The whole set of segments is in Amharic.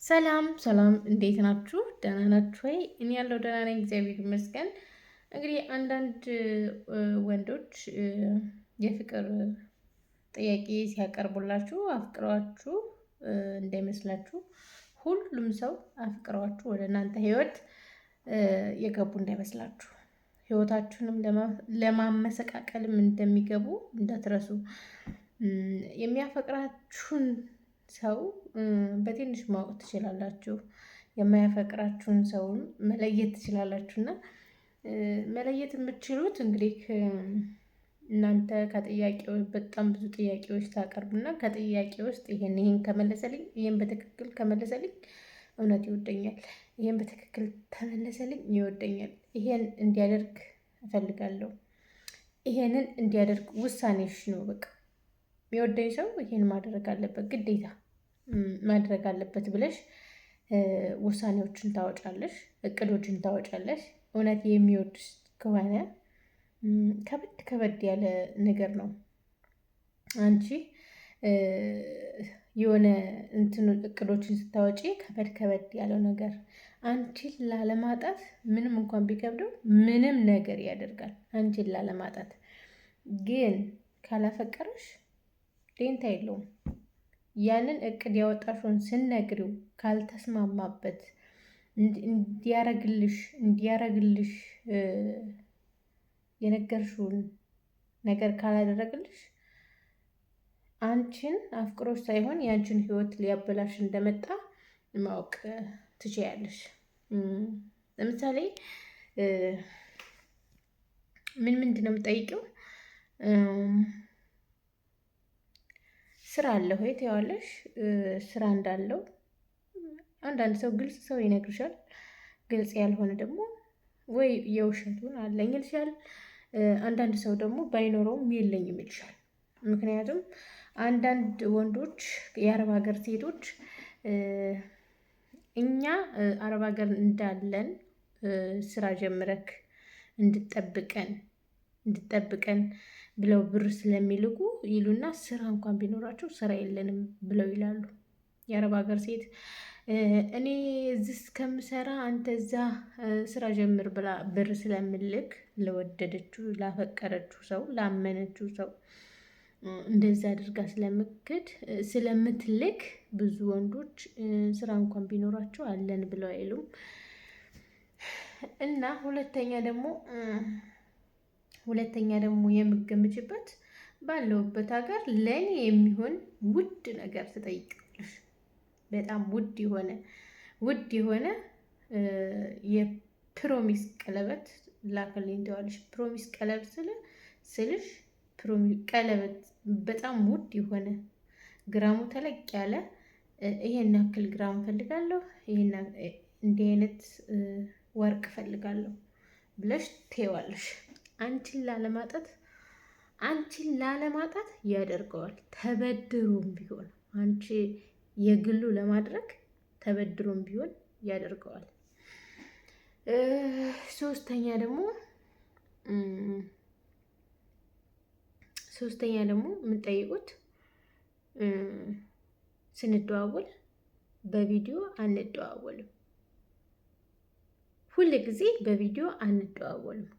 ሰላም ሰላም፣ እንዴት ናችሁ? ደህና ናችሁ ወይ? እኔ ያለው ደህና ነኝ፣ እግዚአብሔር ይመስገን። እንግዲህ አንዳንድ ወንዶች የፍቅር ጥያቄ ሲያቀርቡላችሁ አፍቅሯችሁ እንዳይመስላችሁ፣ ሁሉም ሰው አፍቅሯችሁ ወደ እናንተ ህይወት የገቡ እንዳይመስላችሁ፣ ህይወታችሁንም ለማመሰቃቀልም እንደሚገቡ እንዳትረሱ። የሚያፈቅራችሁን ሰው በትንሽ ማወቅ ትችላላችሁ። የማያፈቅራችሁን ሰውን መለየት ትችላላችሁ። እና መለየት የምትችሉት እንግዲህ እናንተ ከጥያቄዎች በጣም ብዙ ጥያቄዎች ታቀርቡና ከጥያቄ ውስጥ ይሄን ከመለሰልኝ፣ ይሄን በትክክል ከመለሰልኝ እውነት ይወደኛል፣ ይሄን በትክክል ተመለሰልኝ ይወደኛል፣ ይሄን እንዲያደርግ እፈልጋለሁ፣ ይሄንን እንዲያደርግ ውሳኔሽ ነው። በቃ የሚወደኝ ሰው ይሄን ማድረግ አለበት፣ ግዴታ ማድረግ አለበት ብለሽ ውሳኔዎችን ታወጫለሽ፣ እቅዶችን ታወጫለሽ። እውነት የሚወድሽ ከሆነ ከበድ ያለ ነገር ነው። አንቺ የሆነ እቅዶችን ስታወጪ ከበድ ያለው ነገር አንቺን ላለማጣት ምንም እንኳን ቢከብደው ምንም ነገር ያደርጋል አንቺን ላለማጣት። ግን ካላፈቀረሽ ደንታ የለውም። ያንን እቅድ ያወጣሽውን ስነግሪው ካልተስማማበት እንዲያረግልሽ የነገርሽውን ነገር ካላደረግልሽ አንቺን አፍቅሮች ሳይሆን የአንቺን ህይወት ሊያበላሽ እንደመጣ ማወቅ ትችያለሽ። ለምሳሌ ምንድን ነው የምጠይቀው? ስራ አለ ወይ ትይዋለሽ። ስራ እንዳለው አንዳንድ ሰው ግልጽ ሰው ይነግርሻል። ግልጽ ያልሆነ ደግሞ ወይ የውሸቱን አለኝ ይልሻል። አንዳንድ ሰው ደግሞ ባይኖረውም የለኝም ይልሻል። ምክንያቱም አንዳንድ ወንዶች የአረብ ሀገር ሴቶች እኛ አረብ ሀገር እንዳለን ስራ ጀምረክ እንድጠብቀን ብለው ብር ስለሚልኩ ይሉና ስራ እንኳን ቢኖራቸው ስራ የለንም ብለው ይላሉ። የአረብ ሀገር ሴት እኔ እዚህ እስከምሰራ አንተ እዛ ስራ ጀምር ብላ ብር ስለምልክ ለወደደችው ላፈቀረችው ሰው ላመነችው ሰው እንደዛ አድርጋ ስለምትልክ ብዙ ወንዶች ስራ እንኳን ቢኖራቸው አለን ብለው አይሉም። እና ሁለተኛ ደግሞ የምገምችበት ባለውበት ሀገር ለኔ የሚሆን ውድ ነገር ትጠይቃለሽ። በጣም ውድ የሆነ የፕሮሚስ ቀለበት ላክልኝ ትይዋለሽ። ፕሮሚስ ቀለበት ስልሽ ቀለበት በጣም ውድ የሆነ ግራሙ ተለቅ ያለ ይሄን ያክል ግራም ፈልጋለሁ፣ እንዲህ አይነት ወርቅ ፈልጋለሁ ብለሽ ትይዋለሽ። አንቺን ላለማጣት ያደርገዋል። ተበድሮም ቢሆን አንቺ የግሉ ለማድረግ ተበድሮም ቢሆን ያደርገዋል። ሶስተኛ ደግሞ የምንጠይቁት ስንደዋወል በቪዲዮ አንደዋወልም። ሁል ጊዜ በቪዲዮ አንደዋወልም።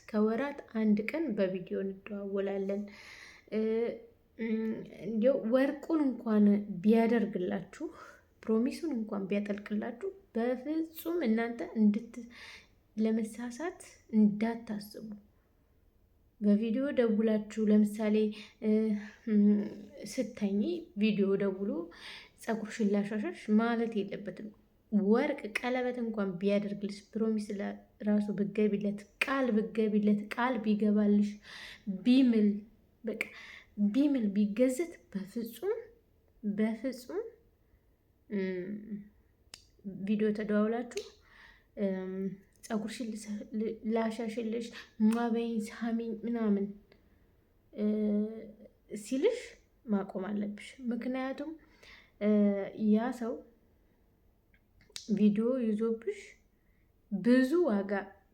ከወራት አንድ ቀን በቪዲዮ እንደዋወላለን። እንዲያው ወርቁን እንኳን ቢያደርግላችሁ ፕሮሚሱን እንኳን ቢያጠልቅላችሁ በፍጹም እናንተ ለመሳሳት እንዳታስቡ። በቪዲዮ ደውላችሁ ለምሳሌ ስተኝ ቪዲዮ ደውሎ ፀጉርሽን ላሻሻሽ ማለት የለበትም። ወርቅ ቀለበት እንኳን ቢያደርግልሽ ፕሮሚስ ራሱ ብገቢለት ቃል ቢገባልሽ ቢምል ቢገዘት በፍጹም ቪዲዮ ተደዋውላችሁ ፀጉርሽን ላሻሽልሽ ማበይኝ ሳሚኝ ምናምን ሲልሽ ማቆም አለብሽ። ምክንያቱም ያ ሰው ቪዲዮ ይዞብሽ ብዙ ዋጋ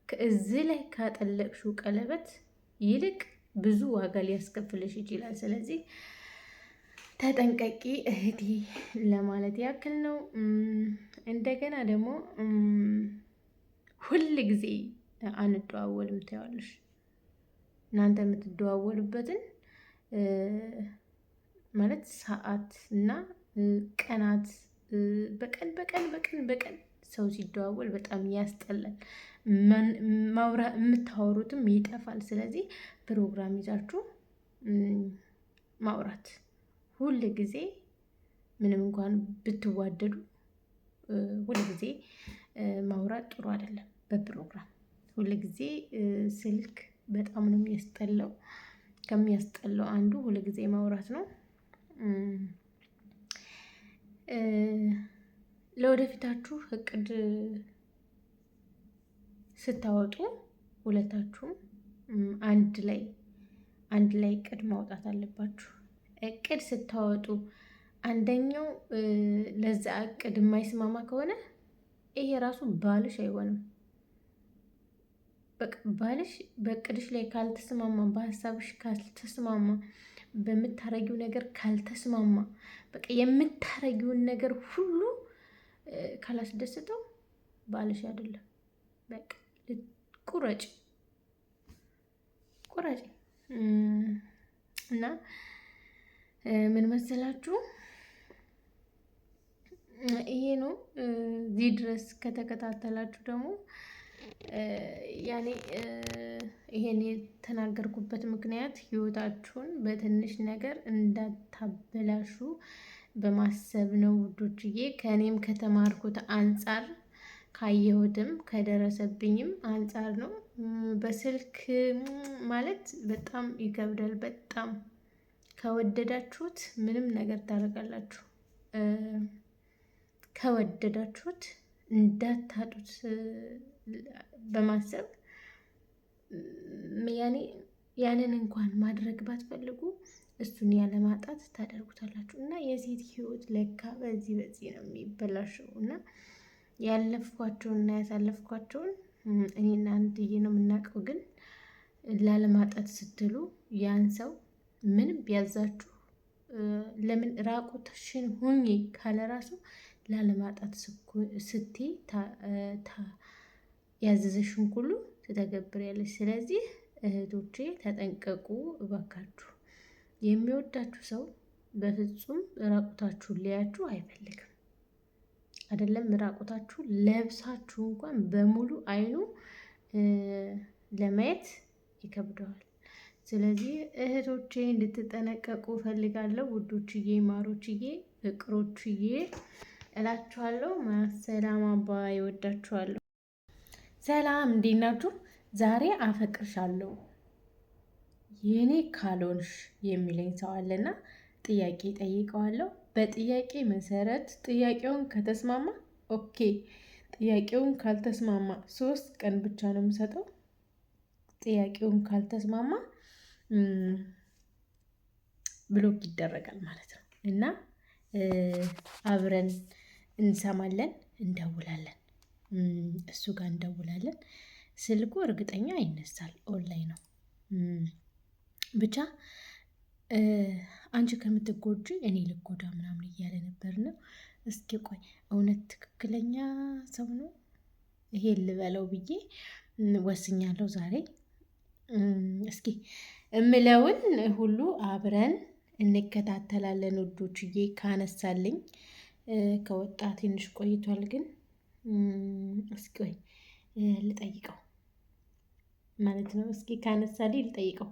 ከዚህ ላይ ካጠለቅሽው ቀለበት ይልቅ ብዙ ዋጋ ሊያስከፍልሽ ይችላል። ስለዚህ ተጠንቀቂ እህቴ ለማለት ያክል ነው። እንደገና ደግሞ ሁል ጊዜ አንደዋወልም ትያለሽ። እናንተ የምትደዋወሉበትን ማለት ሰዓት እና ቀናት በቀን በቀን በቀን በቀን ሰው ሲደዋወል በጣም ያስጠላል። የምታወሩትም ይጠፋል። ስለዚህ ፕሮግራም ይዛችሁ ማውራት ሁል ጊዜ ምንም እንኳን ብትዋደዱ ሁል ጊዜ ማውራት ጥሩ አይደለም። በፕሮግራም ሁል ጊዜ ስልክ በጣም ነው የሚያስጠላው። ከሚያስጠላው አንዱ ሁል ጊዜ ማውራት ነው። ለወደፊታችሁ እቅድ ስታወጡ ሁለታችሁም አንድ ላይ እቅድ ማውጣት አለባችሁ። እቅድ ስታወጡ አንደኛው ለዛ እቅድ የማይስማማ ከሆነ ይሄ ራሱ ባልሽ አይሆንም። በቃ ባልሽ በእቅድሽ ላይ ካልተስማማ፣ በሀሳብሽ ካልተስማማ፣ በምታረጊው ነገር ካልተስማማ፣ በቃ የምታረጊውን ነገር ሁሉ ካላስደስተው ባልሽ አይደለም። በቃ ቁረጭ እና ምን መሰላችሁ ይሄ ነው። እዚህ ድረስ ከተከታተላችሁ ደግሞ ያኔ ይሄን የተናገርኩበት ምክንያት ህይወታችሁን በትንሽ ነገር እንዳታበላሹ በማሰብ ነው ውዶችዬ። ከእኔም ከተማርኩት አንጻር ካየሁትም ከደረሰብኝም አንጻር ነው። በስልክ ማለት በጣም ይከብዳል። በጣም ከወደዳችሁት ምንም ነገር ታደርጋላችሁ። ከወደዳችሁት እንዳታጡት በማሰብ ያንን እንኳን ማድረግ ባትፈልጉ እሱን ያለማጣት ታደርጉታላችሁ። እና የሴት ህይወት ለካ በዚህ ነው የሚበላሸው። እና ያለፍኳቸውን እና ያሳለፍኳቸውን እኔና አንድዬ ነው የምናውቀው። ግን ላለማጣት ስትሉ ያን ሰው ምንም ቢያዛችሁ ለምን ራቁትሽን ሁኚ ካለ ራሱ ላለማጣት ስትይ ያዘዘሽን ሁሉ ትተገብሪያለሽ። ስለዚህ እህቶቼ ተጠንቀቁ እባካችሁ። የሚወዳችሁ ሰው በፍጹም ራቁታችሁን ሊያችሁ አይፈልግም። አይደለም ራቁታችሁ ለብሳችሁ እንኳን በሙሉ አይኑ ለማየት ይከብደዋል። ስለዚህ እህቶቼ እንድትጠነቀቁ ፈልጋለሁ። ውዶችዬ፣ ማሮችዬ፣ ፍቅሮችዬ እላችኋለሁ። ማሰላም አባይ ወዳችኋለሁ። ሰላም እንዴት ናችሁ? ዛሬ አፈቅርሻለሁ የኔ ካልሆንሽ የሚለኝ ሰው አለና ጥያቄ ጠይቀዋለሁ። በጥያቄ መሰረት ጥያቄውን ከተስማማ ኦኬ፣ ጥያቄውን ካልተስማማ 3 ቀን ብቻ ነው የምሰጠው። ጥያቄውን ካልተስማማ ብሎክ ይደረጋል ማለት ነው። እና አብረን እንሰማለን፣ እንደውላለን፣ እሱ ጋር እንደውላለን። ስልኩ እርግጠኛ ይነሳል፣ ኦንላይን ነው። ብቻ አንቺ ከምትጎጂ እኔ ልጎዳ ምናምን እያለ ነበር ነው። እስኪ ቆይ እውነት ትክክለኛ ሰው ነው ይሄ ልበለው ብዬ ወስኛለሁ ዛሬ። እስኪ እምለውን ሁሉ አብረን እንከታተላለን ውዶችዬ። ካነሳልኝ ከወጣ ትንሽ ቆይቷል፣ ግን እስኪ ወይ ልጠይቀው ማለት ነው። እስኪ ካነሳልኝ ልጠይቀው።